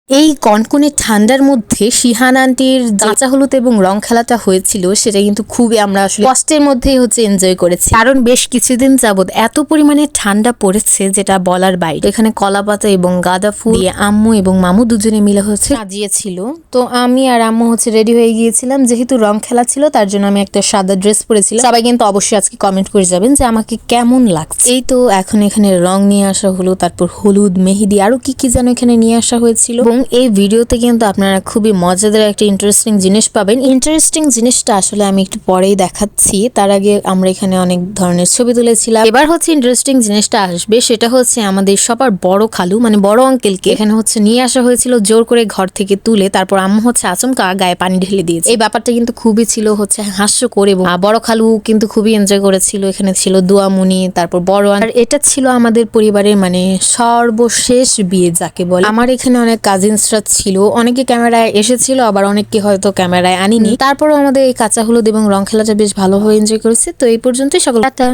এই কনকনে ঠান্ডার মধ্যে শিহান আন্টির কাঁচা হলুদ এবং রং খেলাটা হয়েছিল, সেটা কিন্তু খুবই আমরা আসলে কষ্টের মধ্যেই এনজয় করেছি। কারণ বেশ কিছুদিন যাবত এত পরিমাণে ঠান্ডা পড়েছে যেটা বলার বাইরে। এখানে কলা পাতা এবং গাঁদা ফুল দিয়ে আম্মু এবং মামু দুজনে মিলে সাজিয়েছিল। তো আমি আর আম্মু রেডি হয়ে গিয়েছিলাম, যেহেতু রং খেলা ছিল তার জন্য আমি একটা সাদা ড্রেস পরেছিলাম। সবাই কিন্তু অবশ্যই আজকে কমেন্ট করে যাবেন যে আমাকে কেমন লাগছে। এই তো এখন এখানে রং নিয়ে আসা হলো, তারপর হলুদ, মেহেদি আরো কি কি যেন এখানে নিয়ে আসা হয়েছিল। এবং এই ভিডিওতে কিন্তু আপনারা খুবই মজাদার একটা ইন্টারেস্টিং জিনিস পাবেন। ইন্টারেস্টিং জিনিসটা আসলে আমি একটু পরেই দেখাচ্ছি, তার আগে আমরা এখানে অনেক ধরনের ছবি তুলেছিলাম। এবার ইন্টারেস্টিং জিনিসটা আসবে, সেটা আমাদের সবার বড় খালু মানে বড় আঙ্কেলকে এখানে নিয়ে আসা হয়েছিল জোর করে ঘর থেকে তুলে। তারপর আম্মু আচমকা গায়ে পানি ঢেলে দিয়েছে। এই ব্যাপারটা কিন্তু খুবই ছিল হাস্যকর এবং বড় খালু কিন্তু খুবই এনজয় করেছিল। এখানে ছিল দোয়ামুনি, তারপর বড় আর এটা ছিল আমাদের পরিবারের মানে সর্বশেষ বিয়ে যাকে বলে। আমার এখানে অনেক কাজিনসরা ছিল, অনেকে ক্যামেরায় এসেছিল, আবার অনেককে হয়তো ক্যামেরায় আনিনি। তারপরও আমাদের এই কাঁচা হলুদ এবং রং খেলাটা বেশ ভালোভাবে এনজয় করেছে। তো এই পর্যন্তই, সকল টাটা।